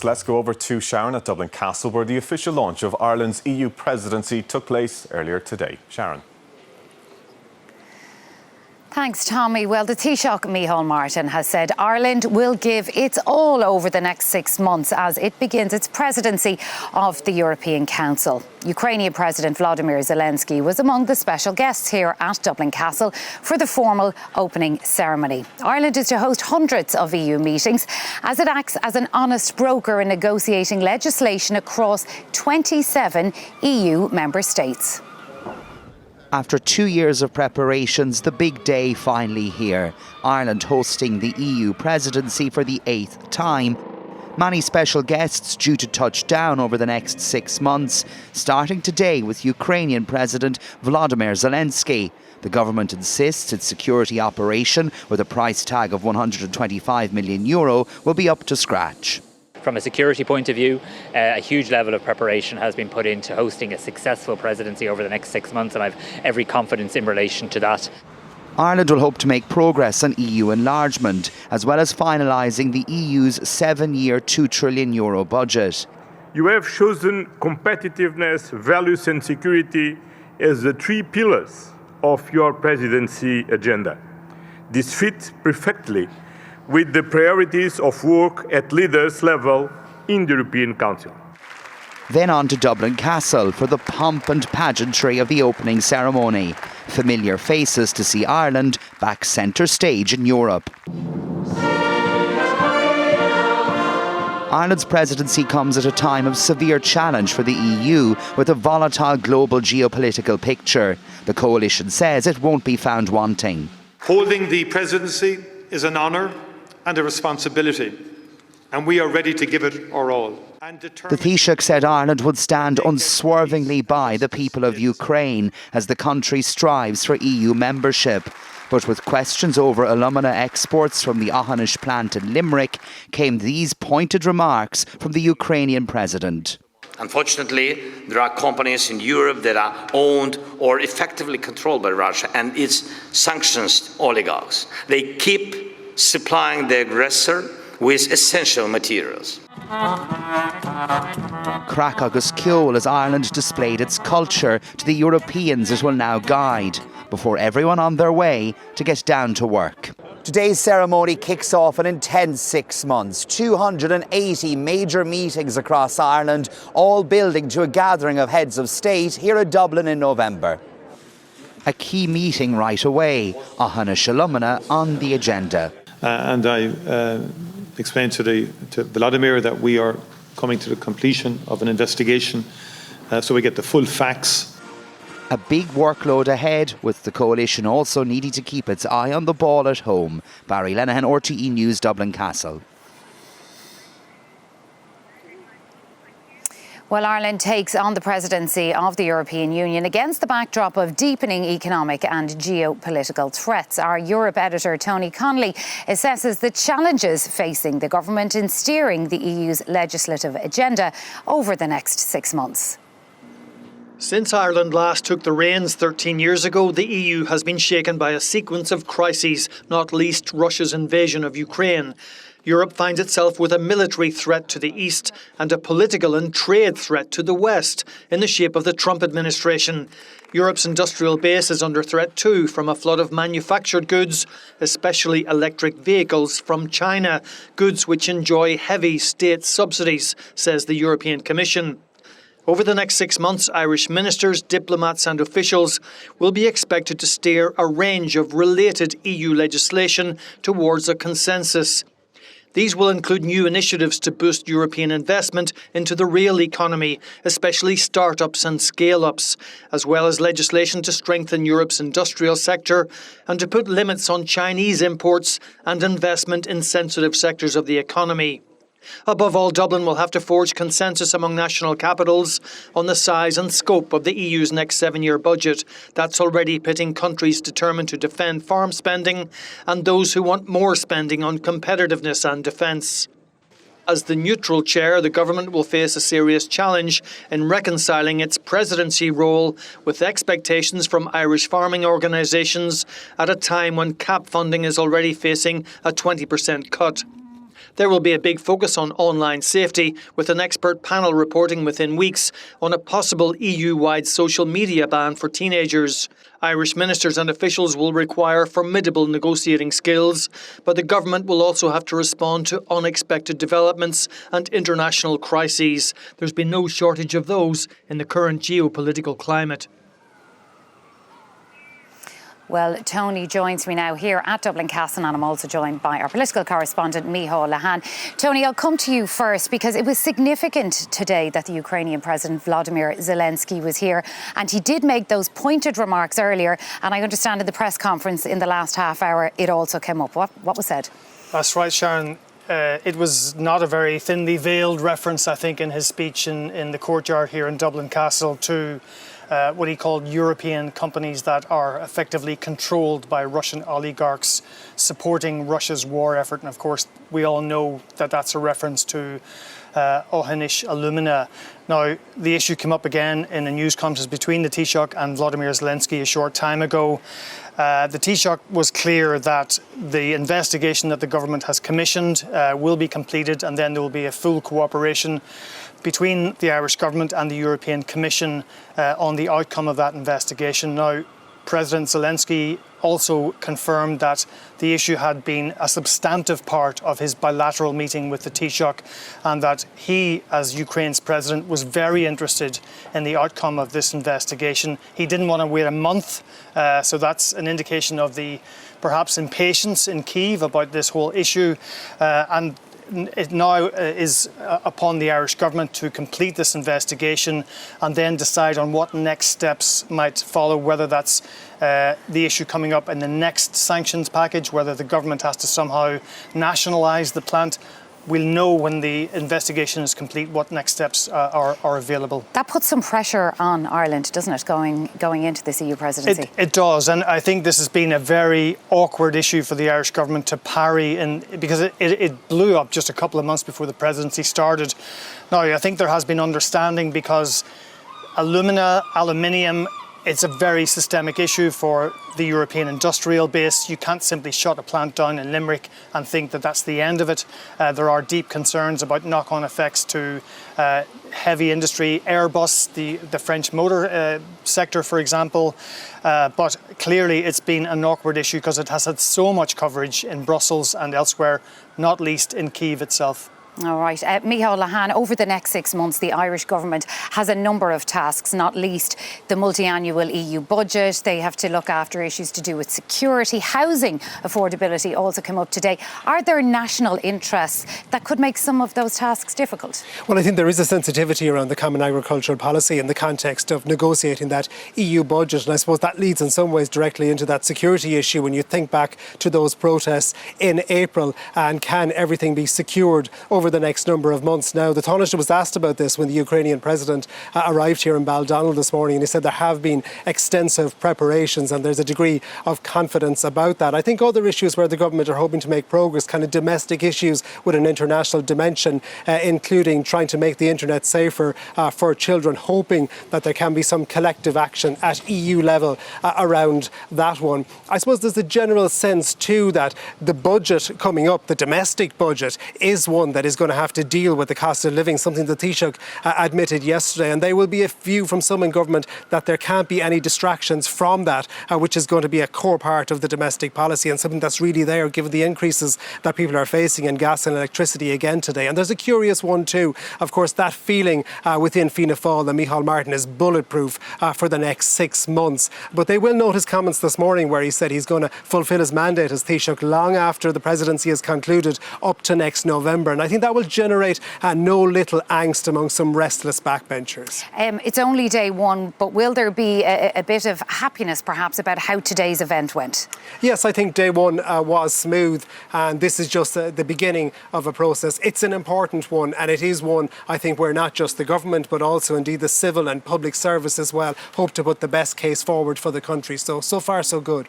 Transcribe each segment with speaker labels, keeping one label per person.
Speaker 1: Let's go over to Sharon at Dublin Castle, where the official launch of Ireland's EU Presidency took place earlier today. Sharon.
Speaker 2: Thanks, Tommy. Well, the Taoiseach Micheál Martin has said Ireland will give its all over the next 6 months as it begins its presidency of the European Council. Ukrainian President Volodymyr Zelensky was among the special guests here at Dublin Castle for the formal opening ceremony. Ireland is to host hundreds of EU meetings as it acts as an honest broker in negotiating legislation across 27 EU member states.
Speaker 3: After 2 years of preparations, the big day finally here. Ireland hosting the EU presidency for the 8th time. Many special guests due to touch down over the next 6 months, starting today with Ukrainian President Volodymyr Zelensky. The government insists its security operation, with a price tag of €125 million, will be up to scratch.
Speaker 4: From a security point of view, a huge level of preparation has been put into hosting a successful presidency over the next 6 months, and I have every confidence in relation to that.
Speaker 3: Ireland will hope to make progress on EU enlargement, as well as finalising the EU's 7-year €2 trillion budget.
Speaker 5: You have chosen competitiveness, values and security as the 3 pillars of your presidency agenda. This fits perfectly with the priorities of work at leaders' level in the European Council.
Speaker 3: Then on to Dublin Castle for the pomp and pageantry of the opening ceremony. Familiar faces to see Ireland back centre stage in Europe. Ireland's presidency comes at a time of severe challenge for the EU, with a volatile global geopolitical picture. The coalition says it won't be found wanting.
Speaker 6: Holding the presidency is an honour and a responsibility, and we are ready to give it our all.
Speaker 3: The Taoiseach said Ireland would stand unswervingly by the people of Ukraine as the country strives for EU membership. But with questions over alumina exports from the Othanish plant in Limerick, came these pointed remarks from the Ukrainian president.
Speaker 7: Unfortunately, there are companies in Europe that are owned or effectively controlled by Russia and its sanctions oligarchs. They keep supplying the aggressor with essential materials.
Speaker 3: Crack agus ceol as Ireland displayed its culture to the Europeans it will now guide, before everyone on their way to get down to work.
Speaker 8: Today's ceremony kicks off an intense 6 months. 280 major meetings across Ireland, all building to a gathering of heads of state here at Dublin in November.
Speaker 3: A key meeting right away, Othanish alumina on the agenda.
Speaker 6: And I explained to Volodymyr that we are coming to the completion of an investigation so we get the full facts.
Speaker 3: A big workload ahead, with the coalition also needing to keep its eye on the ball at home. Barry Lenihan, RTE News, Dublin Castle.
Speaker 2: Well, Ireland takes on the presidency of the European Union against the backdrop of deepening economic and geopolitical threats. Our Europe editor, Tony Connolly, assesses the challenges facing the government in steering the EU's legislative agenda over the next 6 months.
Speaker 9: Since Ireland last took the reins 13 years ago, the EU has been shaken by a sequence of crises, not least Russia's invasion of Ukraine. Europe finds itself with a military threat to the east and a political and trade threat to the west in the shape of the Trump administration. Europe's industrial base is under threat too from a flood of manufactured goods, especially electric vehicles from China, goods which enjoy heavy state subsidies, says the European Commission. Over the next 6 months, Irish ministers, diplomats and officials will be expected to steer a range of related EU legislation towards a consensus. These will include new initiatives to boost European investment into the real economy, especially start-ups and scale-ups, as well as legislation to strengthen Europe's industrial sector and to put limits on Chinese imports and investment in sensitive sectors of the economy. Above all, Dublin will have to forge consensus among national capitals on the size and scope of the EU's next 7-year budget. That's already pitting countries determined to defend farm spending and those who want more spending on competitiveness and defence. As the neutral chair, the government will face a serious challenge in reconciling its presidency role with expectations from Irish farming organisations at a time when CAP funding is already facing a 20% cut. There will be a big focus on online safety, with an expert panel reporting within weeks on a possible EU-wide social media ban for teenagers. Irish ministers and officials will require formidable negotiating skills, but the government will also have to respond to unexpected developments and international crises. There's been no shortage of those in the current geopolitical climate.
Speaker 2: Well, Tony joins me now here at Dublin Castle, and I'm also joined by our political correspondent, Micheál Lehane. Tony, I'll come to you first because it was significant today that the Ukrainian President Volodymyr Zelensky was here, and he did make those pointed remarks earlier, and I understand in the press conference in the last half hour it also came up. What was said?
Speaker 10: That's right, Sharon. It was not a very thinly veiled reference, I think, in his speech in the courtyard here in Dublin Castle to what he called European companies that are effectively controlled by Russian oligarchs supporting Russia's war effort. And of course, we all know that that's a reference to Ohenish Alumina. Now, the issue came up again in a news conference between the Taoiseach and Volodymyr Zelensky a short time ago. The Taoiseach was clear that the investigation that the government has commissioned will be completed, and then there will be a full cooperation between the Irish government and the European Commission on the outcome of that investigation. Now, President Zelensky also confirmed that the issue had been a substantive part of his bilateral meeting with the Taoiseach, and that he, as Ukraine's president, was very interested in the outcome of this investigation. He didn't want to wait a month, so that's an indication of the perhaps impatience in Kyiv about this whole issue, and it now is upon the Irish government to complete this investigation and then decide on what next steps might follow, whether that's the issue coming up in the next sanctions package, whether the government has to somehow nationalise the plant. We'll know when the investigation is complete what next steps are available.
Speaker 2: That puts some pressure on Ireland, doesn't it, going into this EU presidency?
Speaker 10: It does, and I think this has been a very awkward issue for the Irish government to parry, because it blew up just a couple of months before the presidency started. Now, I think there has been understanding because aluminium, it's a very systemic issue for the European industrial base. You can't simply shut a plant down in Limerick and think that that's the end of it. There are deep concerns about knock-on effects to heavy industry, Airbus, the French motor sector, for example. But clearly it's been an awkward issue because it has had so much coverage in Brussels and elsewhere, not least in Kyiv itself.
Speaker 2: All right. Micheál Lehane, over the next 6 months, the Irish government has a number of tasks, not least the multi-annual EU budget. They have to look after issues to do with security. Housing affordability also come up today. Are there national interests that could make some of those tasks difficult?
Speaker 11: Well, I think there is a sensitivity around the common agricultural policy in the context of negotiating that EU budget. And I suppose that leads in some ways directly into that security issue when you think back to those protests in April, and can everything be secured over the next number of months. Now, the Taoiseach was asked about this when the Ukrainian president arrived here in Baldonnel this morning, and he said there have been extensive preparations and there's a degree of confidence about that. I think other issues where the government are hoping to make progress, kind of domestic issues with an international dimension, including trying to make the internet safer for children, hoping that there can be some collective action at EU level around that one. I suppose there's a general sense too that the budget coming up, the domestic budget, is one that is going to have to deal with the cost of living, something the Taoiseach admitted yesterday. And there will be a view from some in government that there can't be any distractions from that, which is going to be a core part of the domestic policy and something that's really there given the increases that people are facing in gas and electricity again today. And there's a curious one too. Of course, that feeling within Fianna Fáil that Micheál Martin is bulletproof for the next 6 months. But they will note his comments this morning where he said he's going to fulfil his mandate as Taoiseach long after the presidency is concluded up to next November. And I think that will generate no little angst among some restless backbenchers.
Speaker 2: It's only day one, but will there be a bit of happiness perhaps about how today's event went?
Speaker 11: Yes, I think day one was smooth, and this is just the beginning of a process. It's an important one, and it is one I think where not just the government but also indeed the civil and public service as well hope to put the best case forward for the country. So far so good.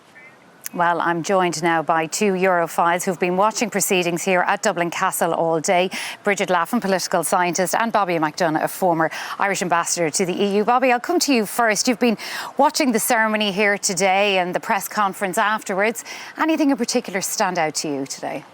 Speaker 2: Well, I'm joined now by two Europhiles who've been watching proceedings here at Dublin Castle all day. Bridget Laffan, political scientist, and Bobby McDonagh, a former Irish ambassador to the EU. Bobby, I'll come to you first. You've been watching the ceremony here today and the press conference afterwards. Anything in particular stand out to you today?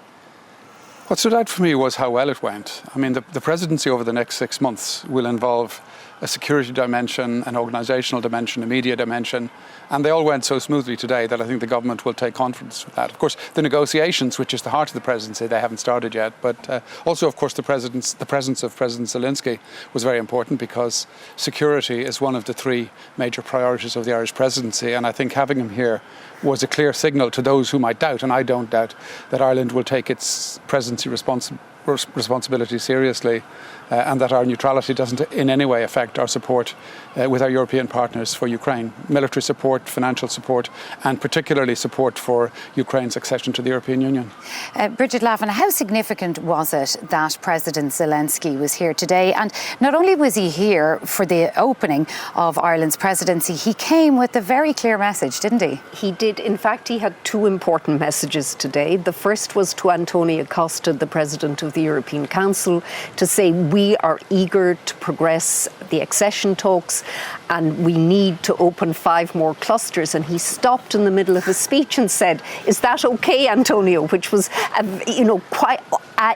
Speaker 12: What stood out for me was how well it went. I mean, the presidency over the next 6 months will involve a security dimension, an organisational dimension, a media dimension, and they all went so smoothly today that I think the government will take confidence with that. Of course, the negotiations, which is the heart of the presidency, they haven't started yet, but also, of course, the presence of President Zelensky was very important because security is one of the 3 major priorities of the Irish presidency, and I think having him here was a clear signal to those who might doubt, and I don't doubt, that Ireland will take its presidency responsibility seriously, and that our neutrality doesn't in any way affect our support with our European partners for Ukraine. Military support, financial support, and particularly support for Ukraine's accession to the European Union.
Speaker 2: Bridget Lavin, how significant was it that President Zelensky was here today? And not only was he here for the opening of Ireland's presidency, he came with a very clear message, didn't he?
Speaker 13: He did. In fact, he had 2 important messages today. The first was to António Costa, the President of the European Council, to say we are eager to progress the accession talks and we need to open 5 more clusters. And he stopped in the middle of his speech and said, "Is that okay, Antonio?" Which was, quite,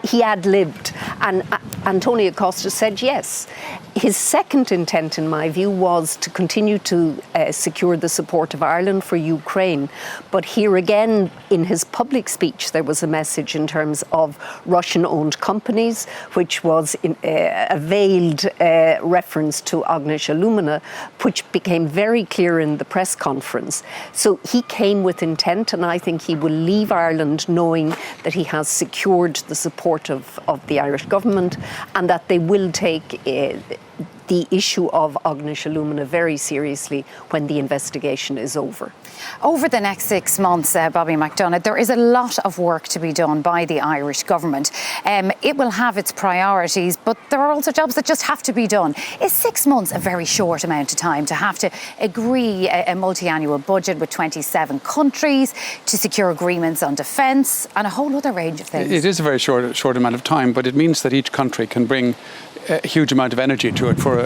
Speaker 13: he ad-libbed. And António Costa said yes. His second intent, in my view, was to continue to secure the support of Ireland for Ukraine. But here again, in his public speech, there was a message in terms of Russian-owned companies, which was a veiled reference to Agnieszka Lumina, which became very clear in the press conference. So he came with intent, and I think he will leave Ireland knowing that he has secured the support of the Irish government and that they will take the issue of Agnieszka Lumina very seriously when the investigation is over.
Speaker 2: Over the next 6 months, Bobby McDonagh, there is a lot of work to be done by the Irish government. It will have its priorities, but there are also jobs that just have to be done. Is 6 months a very short amount of time to have to agree a multi-annual budget with 27 countries, to secure agreements on defence and a whole other range of things?
Speaker 12: It is a very short amount of time, but it means that each country can bring a huge amount of energy to it for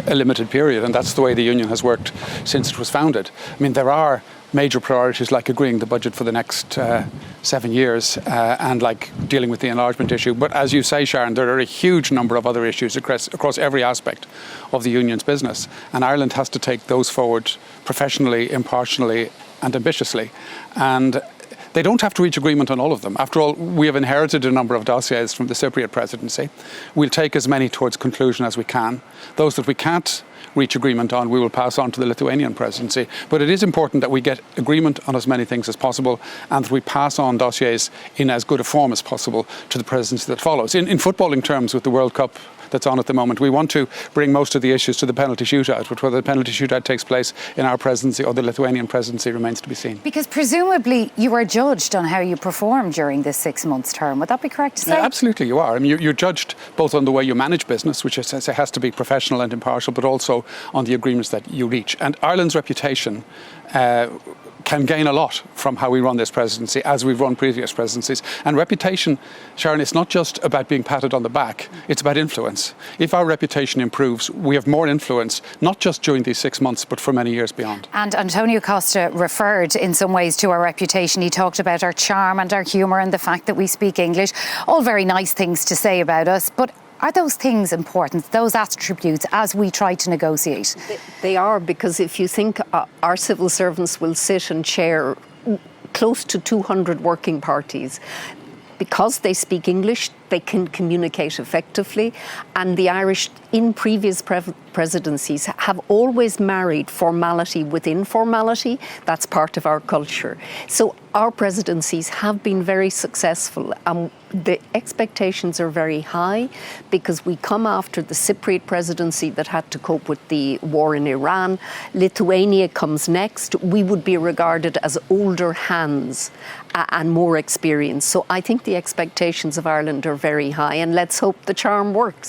Speaker 12: a limited period, and that's the way the Union has worked since it was founded. I mean, there are major priorities like agreeing the budget for the next 7 years and like dealing with the enlargement issue. But as you say, Sharon, there are a huge number of other issues across every aspect of the Union's business, and Ireland has to take those forward professionally, impartially and ambitiously. And they don't have to reach agreement on all of them. After all, we have inherited a number of dossiers from the Cypriot presidency. We'll take as many towards conclusion as we can. Those that we can't reach agreement on, we will pass on to the Lithuanian presidency. But it is important that we get agreement on as many things as possible and that we pass on dossiers in as good a form as possible to the presidency that follows. In footballing terms, with the World Cup that's on at the moment, we want to bring most of the issues to the penalty shootout, but whether the penalty shootout takes place in our presidency or the Lithuanian presidency remains to be seen.
Speaker 2: Because presumably you are judged on how you perform during this 6 months term. Would that be correct to say?
Speaker 12: Absolutely, you are. I mean, you're judged both on the way you manage business, which has to be professional and impartial, but also on the agreements that you reach. And Ireland's reputation can gain a lot from how we run this presidency, as we've run previous presidencies. And reputation, Sharon, it's not just about being patted on the back, it's about influence. If our reputation improves, we have more influence, not just during these 6 months, but for many years beyond.
Speaker 2: And António Costa referred in some ways to our reputation. He talked about our charm and our humour and the fact that we speak English. All very nice things to say about us, but are those things important, those attributes, as we try to negotiate?
Speaker 13: They are, because if you think our civil servants will sit and chair close to 200 working parties, because they speak English, they can communicate effectively. And the Irish, in previous presidencies, have always married formality with informality. That's part of our culture. So our presidencies have been very successful. The expectations are very high because we come after the Cypriot presidency that had to cope with the war in Iran. Lithuania comes next. We would be regarded as older hands and more experienced. So I think the expectations of Ireland are very high, and let's hope the charm works.